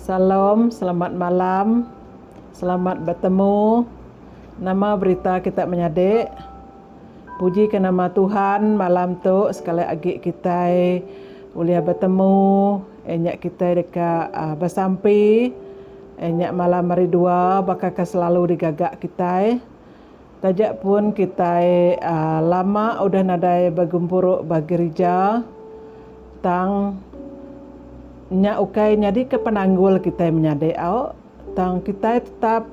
Salam, selamat malam, selamat bertemu. Nama berita kita menyadik. Puji ke nama Tuhan, malam tu sekali lagi kita boleh bertemu. Enyak kita dekat bersampi. Enyak malam hari dua bakal selalu digagak kita. Tajak pun kita lama udah nadai bergempuruk bergereja. Tang nyak ukai nyadi ke penanggul kita menyadai au. Tang kita tetap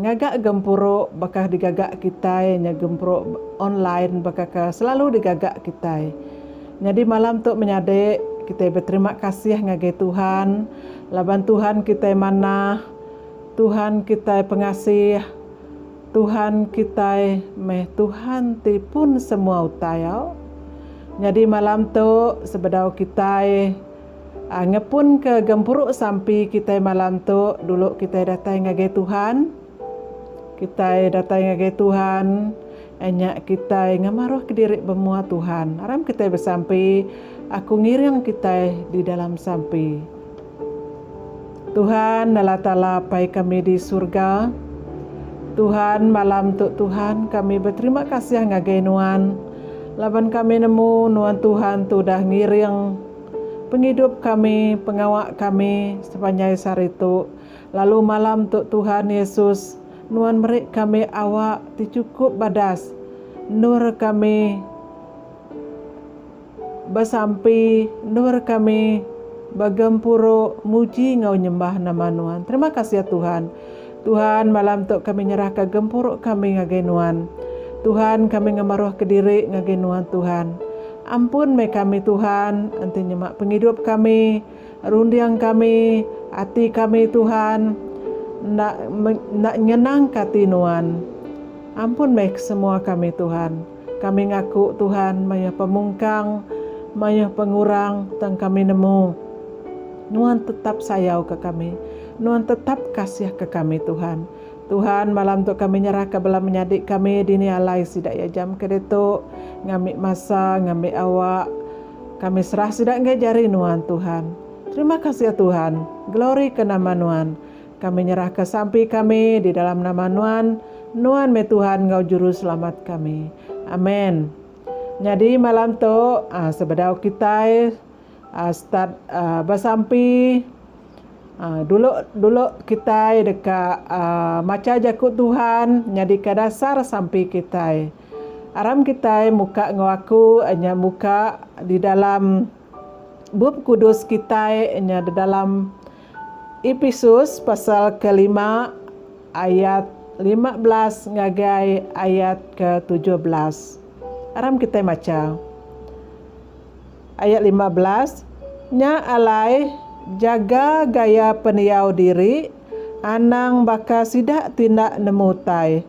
ngagak gempuruk bakal digagak kita, nya gempuruk online bakal selalu digagak kita. Jadi malam tu menyadai kita berterima kasih ngagai Tuhan. Laban Tuhan kita mana, Tuhan kita pengasih, Tuhan kita Tuhan ti pun semua utayau. Jadi malam tu sebedau kita ngepun ke gempuruk sampai kita malam tu dulu kita datang ngagai Tuhan. Kita datang ngagai Tuhan, enyak kita ngamaruh ke diri bemua Tuhan. Aram kita bersampai, aku ngiring kita di dalam sampai. Tuhan Allah Ta'ala pai kami di surga. Tuhan malam tu Tuhan kami berterima kasih ngagai Nuan. Laban kami nemu Nuan Tuhan tu dah ngiring penghidup kami, pengawak kami sepanjang hari itu. Lalu malam tu Tuhan Yesus, Nuan merik kami awak dicukup badas. Nur kami bersampi, nur kami bergempuruk, muji ngau nyembah nama Nuan. Terima kasih ya Tuhan. Tuhan malam tu kami nyerah ke gempuruk kami ngagai Nuan. Tuhan kami ngamaruh ke diri ngagai Nuan Tuhan. Ampun me kami Tuhan, anti nyemak penghidup kami, rundiang kami, hati kami Tuhan, nak nyenang kati Nuan. Ampun me semua kami Tuhan. Kami ngaku Tuhan, maya pemungkang, maya pengurang, tang kami nemu. Nuan tetap sayau ke kami, Nuan tetap kasih ke kami Tuhan. Tuhan malam tu kami nyerah ke belah menyadik kami dini alai sidak ya jam kedetuk ngambil masa ngambil awak kami serah sidak ngajari Nuan Tuhan. Terima kasih ya Tuhan, glory ke nama Nuan. Kami nyerah ke sampai kami di dalam nama Nuan. Nuan me Tuhan ngau juru selamat kami, amin. Jadi malam tu sebedau kita start bersampi. Dulu kita dekat maca jakut Tuhan nyadi ke dasar sampai kita. Aram kita muka ngaku hanya muka di dalam bab kudus kita hanya di dalam Efesus pasal ke-5 ayat 15 ngagai ayat ke-17. Aram kita maca. Ayat 15, nya alai jaga gaya peniau diri, anang baka sidak tindak nemu tai,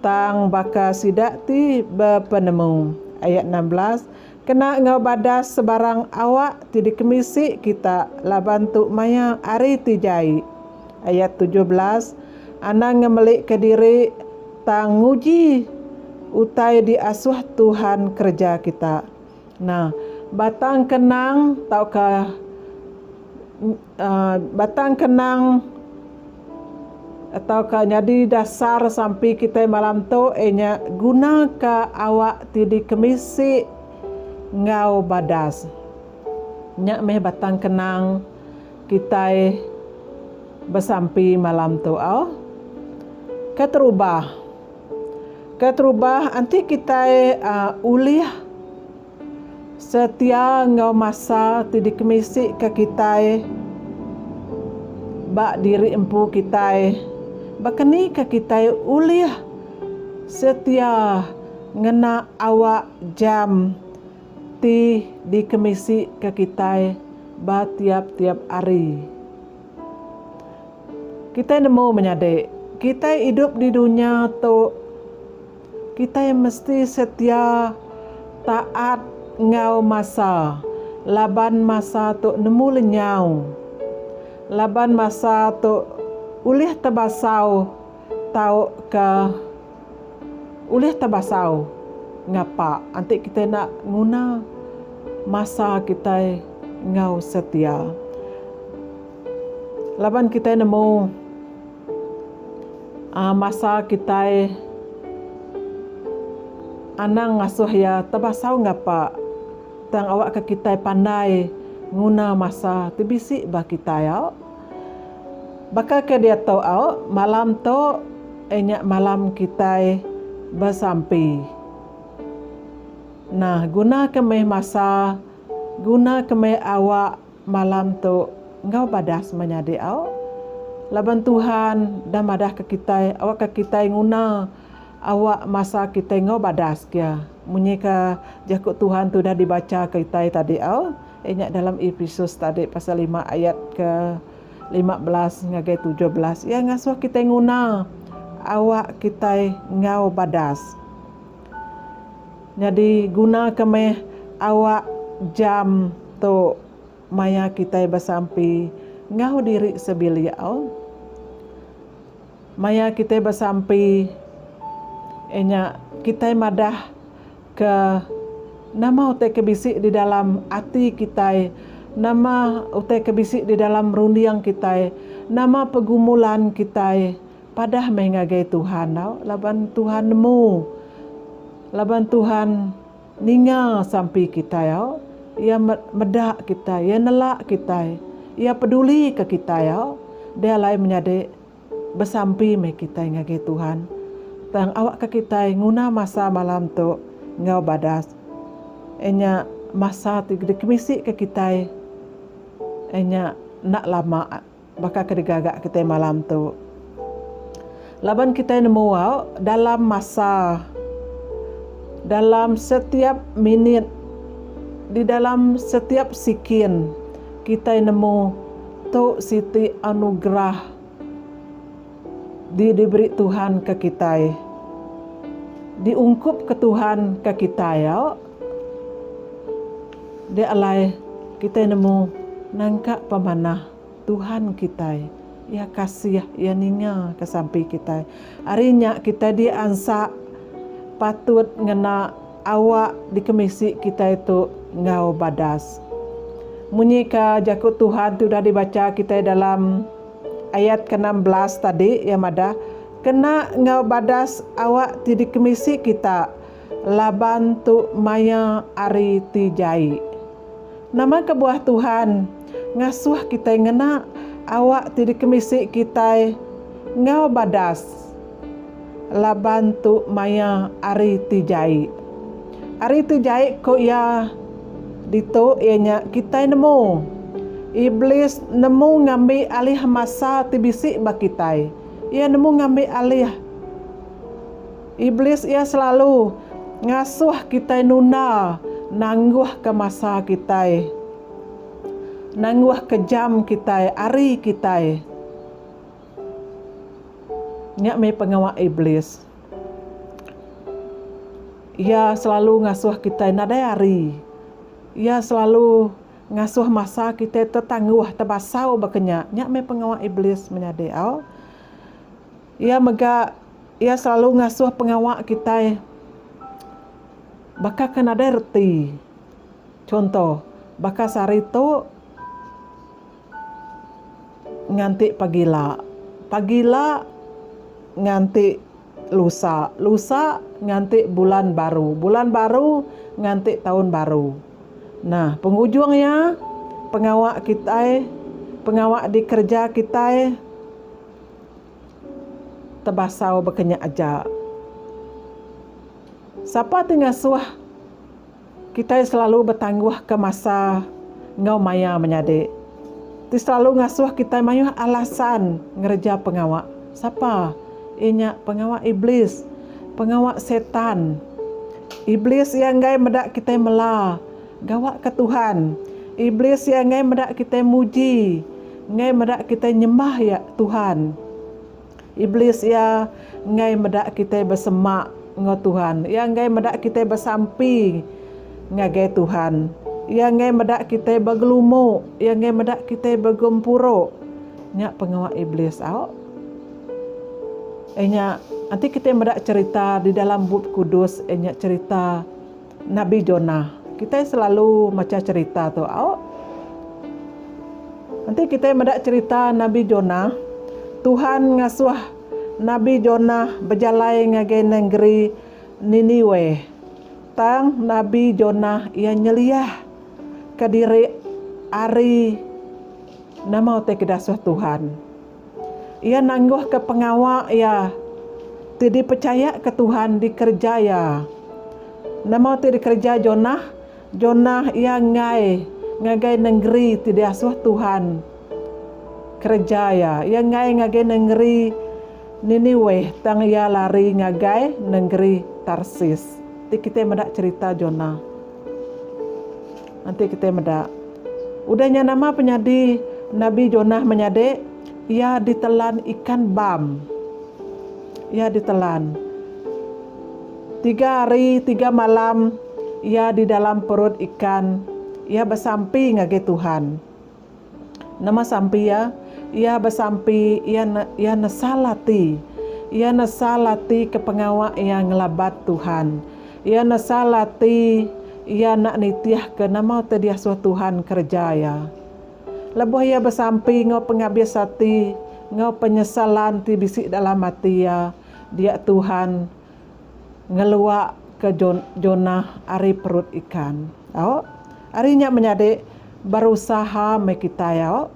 tang baka sidak ti berpenemu. Ayat 16, kena ngau badas sebarang awak ti dikemisi kita laban tu maya ari ti jai. Ayat 17, anang ngemelik ke diri tang nguji utai diasuh Tuhan kerja kita. Nah, batang kenang taukah batang kenang atau nyadi dasar sampai kita malam tu enya guna ke awak tidi kemisi ngau badas nyak meh batang kenang kita bersampi malam tu au keterubah anti kita ulih setia ngau masa tidi kemisi ke kita bak diri empu kita bakani ke kita ulih setia ngena awak jam ti di kemisi ke kita ba tiap-tiap hari. Kita nemu menyadik kita hidup di dunia tu kita mesti setia taat ngau masa. Laban masa tu nemu lenyau. Laban masa tu ulih tabasau tau ke ulih tabasau ngapa antik kita nak guna masa kita ngau setia. Laban kita nemu masa kita anang ngasuh ya tabasau ngapa tang awak ke kita pandai guna masa tibisi ba kita ya. Baka ke dia tahu malam tu enyak malam kita bersampai. Nah, guna kemeh masa, guna kemeh awak malam tu ngau badas menyadi laban Tuhan dah madah ke kita, awak ke kita guna awak masa kita ngau badas kia. Munyi ke jakut Tuhan tu dah dibaca ke kita tadi enyak dalam Efesus tadi pasal 5 ayat ke 15 ngagai 17 ya ngasuh kita guna awak kita ngau badas. Jadi guna kemeh awak jam tu maya kita bersampai ngau diri sebilia maya kita bersampai enyak kita madah ke nama utai kebisik di dalam hati kita, nama utai kebisik di dalam rundiang kita, nama pergumulan kita, padah mengagai Tuhan laban Tuhan nemu, laban Tuhan ninga sampai kita ia medak kita, ia nelak kita, ia peduli ke kita dia lain menyadek bersampai me kita ngagai Tuhan. Tang awak ke kita guna masa malam tu ngau badas. Enya masa di kemisik ke kita enya nak lama bakal kedegagak kita malam tu. Laban kita nemu dalam masa, dalam setiap minit, di dalam setiap sikin kita nemu tu siti anugerah diberi Tuhan ke kita, diungkup ke Tuhan ke kita dia alai kita nemu nangka pemanah Tuhan kita ia kasih ia ninga ke sampai kita harinya kita diansa patut ngena awak di kemisi kita itu ngau badas. Munyi ka jakut Tuhan tu dah dibaca kita dalam ayat ke-16 tadi ya mada kena ngau badas awak ti di kemisi kita laban tu maya ari ti jai. Nama kebuah Tuhan ngasuh kita ngena awak ti di kemisi kita ngau badas laban tu maya ari ti jai. Ari ti jai ko ya dito ianya kita nemu iblis nemu ngambil alih masa ti bisik ba kita. Ia nemu ngambil alih. Iblis ia selalu ngasuh kita nuna nangguh ke masa kita, nangguh ke jam kita, hari kita. Nyak me pengawak iblis. Ia selalu ngasuh kita nada hari. Ia selalu ngasuh masa kita tertangguh terbasau bakenya. Nyak me pengawak iblis menyade ia selalu ngasuh pengawak kita baka kan ada reti. Contoh, baka sari tu nganti pagila nganti lusa nganti bulan baru nganti tahun baru. Nah, penghujungnya pengawak kita, pengawak di kerja kita terbasau berkenyak aja. Siapa tinggal suah kita selalu bertangguh ke masa ngau maya menyadik. Ti selalu ngasuh kita mayuh alasan ngerja pengawak. Siapa? Inya pengawak iblis, pengawak setan. Iblis yang ngai medak kita melah, gawak ke Tuhan. Iblis yang ngai medak kita muji, ngai medak kita nyembah ya Tuhan. Iblis ya ngai medak kita bersemak ngo Tuhan, ya ngai medak kita bersampi ngagai Tuhan, ya ngai medak kita bergelumu, ya ngai medak kita bergempuro. Nyak pengawak iblis nyak nanti kita medak cerita di dalam buku kudus, nyak cerita Nabi Jonah. Kita selalu macam cerita tu Nanti kita mendak cerita Nabi Jonah. Tuhan ngasuh Nabi Jonah berjalai ngagai negeri Niniwe. Tang Nabi Jonah ia nyeliah ke diri ari nama te kedasuh Tuhan. Ia nangguh ke pengawak ia tidak percaya ke Tuhan dikerjaya. Nama te dikerja Jonah ia ngagai negeri tidak asuh Tuhan kerjaya. Ia ngagai negeri Niniwe tang ia lari ngagai negeri Tarsis. Nanti kita mendak cerita Jonah. Nanti kita mendak. Udahnya nama penyadi Nabi Jonah menyade ia ditelan ikan bam. Ia ditelan 3 hari 3 malam ia di dalam perut ikan. Ia bersampi ngagai Tuhan. Nama sampi ia bersampi ia nasalati. Ia nasalati ke pengawak yang ngelabat Tuhan. Ia nasalati ia nak nitiah ke nama tadi asuh Tuhan kerjaya. Lebuh ia bersampi ngau penghabis hati, ngau penyesalan ti bisik dalam hati ya. Dia Tuhan ngeluak ke Jonah ari perut ikan. Arinya menyadik berusaha me kita ya.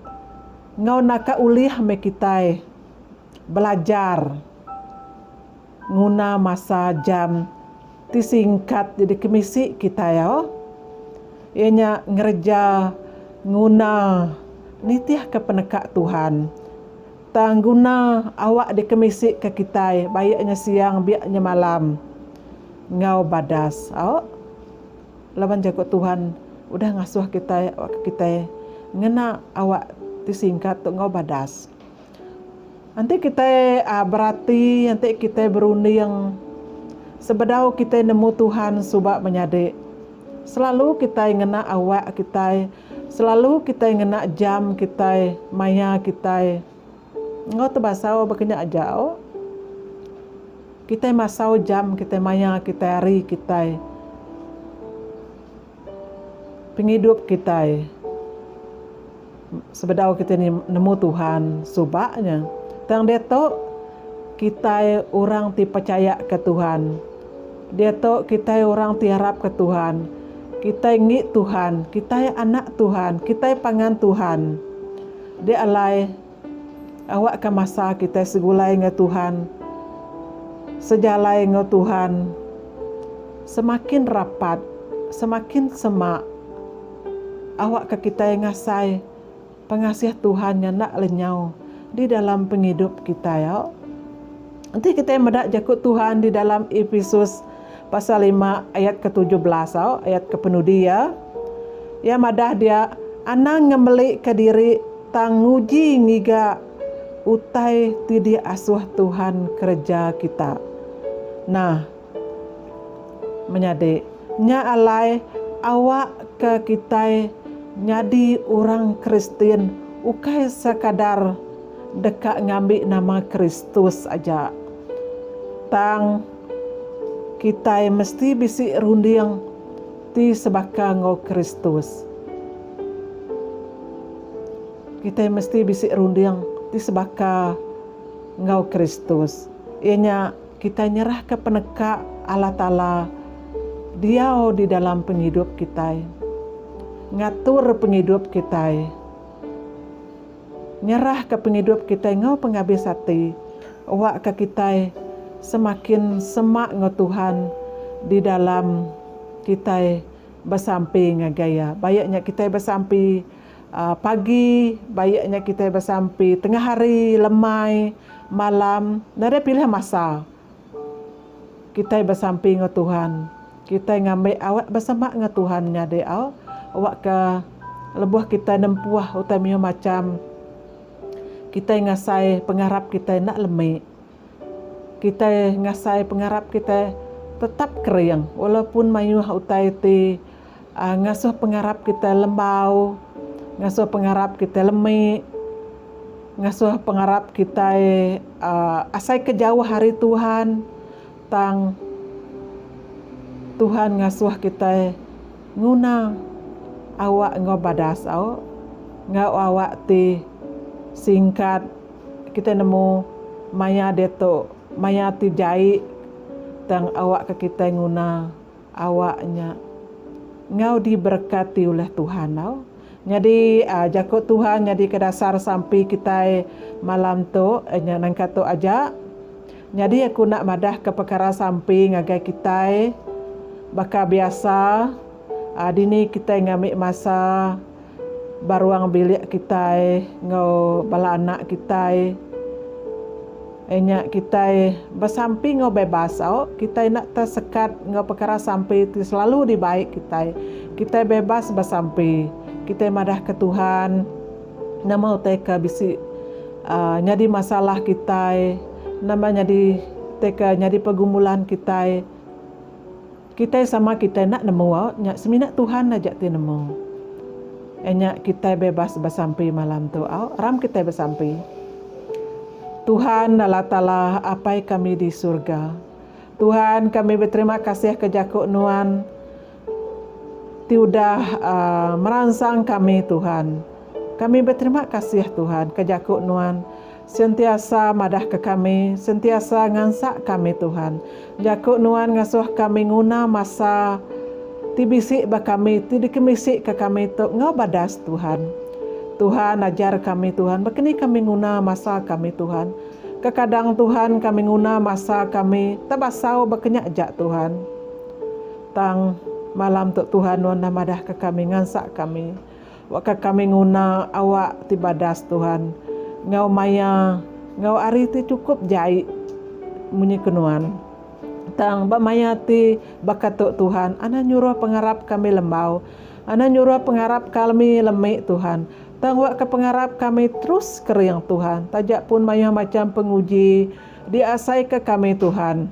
Ngau nak ulih me kita belajar nguna masa jam ti singkat jadi kemisi kita ya. Ianya ngerja nguna nitiah ke penekak Tuhan. Tangguna awak dikemisik ke kita, bayaknya siang, biaknya malam. Ngau badas. Lawan jago Tuhan, udah ngasuh kita, ngena awak disingkat tu ngau badas. Nanti kita berarti, nanti kita berunding. Sebedau kita nemu Tuhan subak menyadik. Selalu kita ngena awak kita, selalu kita ngena jam kita, maya kita. Ngau terbasau berkenyak aja. Kita masau jam, kita maya, kita hari, kita penghidup kita. Sebedau kita nemu Tuhan subaknya. Tang dia tu kita orang ti percaya ke Tuhan. Dia tu kita orang ti harap ke Tuhan. Kita ingit Tuhan, kita anak Tuhan, kita pangan Tuhan. Dia alai awak ke masa kita segulai dengan Tuhan, sejalai dengan Tuhan, semakin rapat, semakin semak. Awak ke kita yang ngasai pengasih Tuhan yang nak lenyau di dalam penghidup kita ya. Nanti kita mendak jakut Tuhan di dalam Efesus pasal 5 ayat ke-17 ayat kepenudi ya. Ya madah dia anang ngemelik ke diri tanguji ngiga utai tidak asuh Tuhan kerja kita. Nah, menyadik nya alai awak ke kita nyadi orang Kristen ukai sekadar dekat ngambil nama Kristus aja. Tang kita mesti bisi runding ti sebaka ngau Kristus. Kita mesti bisi runding ti sebaka ngau Kristus. Ianya kita nyerah ke penekak Allah Ta'ala. Dia di dalam penghidup kita. Ngatur penghidup kita. Nyerah ke penghidup kita ngau penghabis hati. Awak ke kita semakin semak ngau Tuhan di dalam kita bersampi ngagaya. Bayaknya kita bersampi pagi, bayaknya kita bersampi tengah hari, lemai, malam. Nada pilih masa. Kita bersampi ngau Tuhan. Kita ngambil awak bersama ngau Tuhan nyade awak ke lebuh kita nempuah utamanya macam kita ngasai pengharap kita nak lemik. Kita ngasai pengharap kita tetap kering walaupun mayuh utai ti ngasuh pengharap kita lembau, ngasuh pengharap kita lemik, ngasuh pengharap kita asai kejauh hari Tuhan. Tang Tuhan ngasuh kita nguna awak ngau badas ngau awak ti singkat kita nemu maya deto maya ti jai tang awak ke kita nguna awaknya ngau diberkati oleh Tuhan tau. Jadi jakut Tuhan jadi ke dasar sampai kita malam tu nang kata aja. Jadi aku nak madah ke perkara sampai ngagai kita bakal biasa dini kita ngambil masa baruang bilik kita ngau bala anak kita kita bersampai ngau bebas kita nak tersekat ngau perkara sampai itu selalu di baik kita bebas bersampai kita madah ke Tuhan nama teka bisi nyadi masalah kita nama nyadi teka nyadi pergumulan kita sama kita nak nemu seminat Tuhan aja ti nemu kita bebas bersampai malam tu ram kita bersampai Tuhan Allah Ta'ala apai kami di surga. Tuhan kami berterima kasih ke jakuk nuan tiudah merangsang kami Tuhan. Kami berterima kasih Tuhan ke jakuk nuan sentiasa madah ke kami, sentiasa ngansak kami Tuhan. Jakuk nuan ngasuh kami nguna masa tibisik ba kami, tidikemisik ke kami tu ngau badas Tuhan. Tuhan ajar kami Tuhan, begini kami nguna masa kami Tuhan. Kekadang Tuhan kami nguna masa kami tabasau berkenyak jak Tuhan. Tang malam tu Tuhan nuan namadah ke kami ngansak kami. Waka kami nguna awak tibadas Tuhan. Ngau maya, ngau ari ti cukup jai munyi kenuan. Tang ba maya ti bakatuk Tuhan, ana nyuruh pengarap kami lembau. Ana nyuruh pengarap kami lemik Tuhan. Tangwak ke pengarap kami terus keriang Tuhan. Tajak pun maya macam penguji diasai ke kami Tuhan.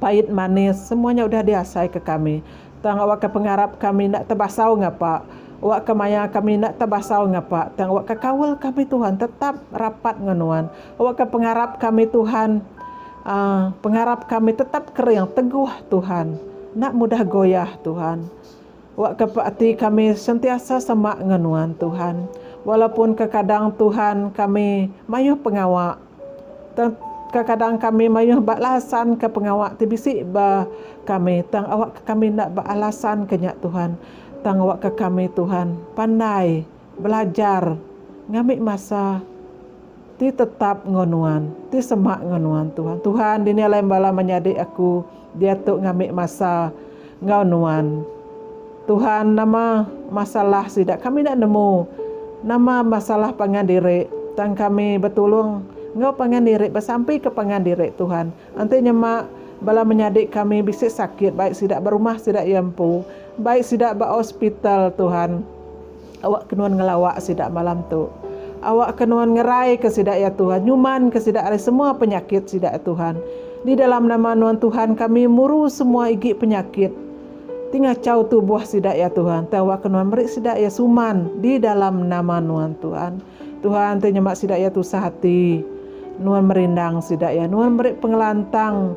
Pahit manis semuanya udah diasai ke kami. Tangwak ke pengarap kami nak terbasau ngapa. Wak ke maya kami nak terbasau ngapa. Tangwak ke kawal kami Tuhan tetap rapat ngenuan. Wak ke pengarap kami Tuhan. Pengarap kami tetap keriang teguh Tuhan. Nak mudah goyah Tuhan. Wak kepati kami sentiasa semak ngenuan Tuhan. Walaupun kekadang Tuhan kami mayuh pengawak. Kekadang kami mayuh balasan ke pengawak tibisik ba kami. Tang awak kami nak balasan kenyak Tuhan. Tang awak ke kami Tuhan pandai belajar ngambil masa ti tetap ngonuan, ti semak ngonuan Tuhan. Tuhan dinilai bala menyadik aku dia tu ngambil masa ngonuan. Tuhan nama masalah sidak kami nak nemu nama masalah pangandiri tang kami betulung ngau pangandiri bersampai ke pangandiri Tuhan anti nyemak bala menyadik kami bisik sakit baik sidak berumah sidak yampu baik sidak ba hospital Tuhan awak kenuan ngelawak sidak malam tu awak kenuan ngerai ke sidak ya Tuhan nyuman ke sidak ada semua penyakit sidak Tuhan di dalam nama nuan Tuhan kami muru semua igi penyakit tinggal cau tubuh sidak ya Tuhan. Tawa kenuan merik sidak ya suman di dalam nama nuan Tuhan. Tuhan tenyemak sidak ya tu sehati. Nuan merindang sidak ya. Nuan merik pengelantang.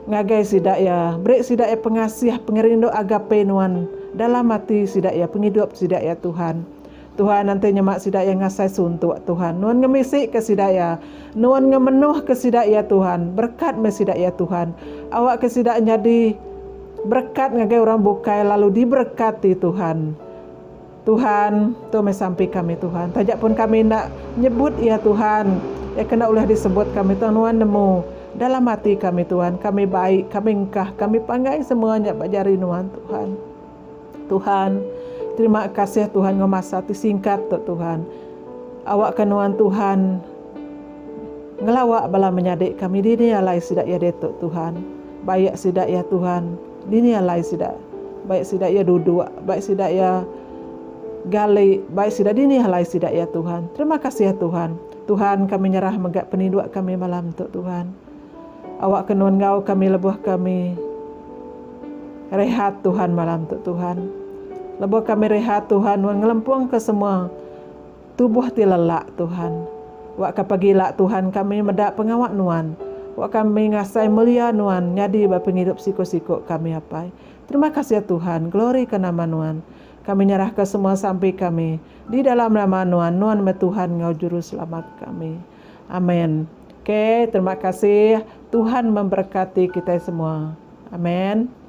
Ngagai sidak ya. Merik sidak ya pengasih pengerindu agape nuan. Dalam hati sidak ya penghidup sidak ya Tuhan. Tuhan nanti nyemak sidak ya ngasai suntuk Tuhan. Nuan ngemisik ke sidak ya. Nuan ngemenuh ke sidak ya Tuhan. Berkat me sidak ya Tuhan. Awak ke sidak jadi berkat ngagai orang bukai lalu diberkati Tuhan. Tuhan, tu sampai kami Tuhan. Tajak pun kami nak nyebut ya Tuhan. Ya kena ulah disebut kami Tuhan nuan nemu dalam hati kami Tuhan. Kami baik, kami engkah, kami panggai semuanya bajari nuan Tuhan. Tuhan, terima kasih Tuhan ngemasa singkat tu Tuhan. Awak kenuan Tuhan ngelawak bala menyadik kami di alai sidak ya detuk Tuhan. Baik sidak ya Tuhan. Dini alai sidak. Baik sidak ya duduk, baik sidak ya gali, baik sidak dini alai sidak ya Tuhan. Terima kasih ya Tuhan. Tuhan kami nyerah megak peninduk kami malam tu Tuhan. Awak kenuan ngau kami lebuh kami rehat Tuhan malam tu Tuhan. Lebuh kami rehat Tuhan ngelempung ke semua tubuh ti lelak Tuhan. Wak kapagila Tuhan kami medak pengawak nuan. Wak kami ngasai mulia nuan nyadi ba penghidup siko-siko kami apai. Terima kasih ya Tuhan. Glory ke nama nuan. Kami nyerahkan semua sampai kami. Di dalam nama Nuan Tuhan Engkau Juru Selamat kami. Amin. Oke, terima kasih. Tuhan memberkati kita semua. Amin.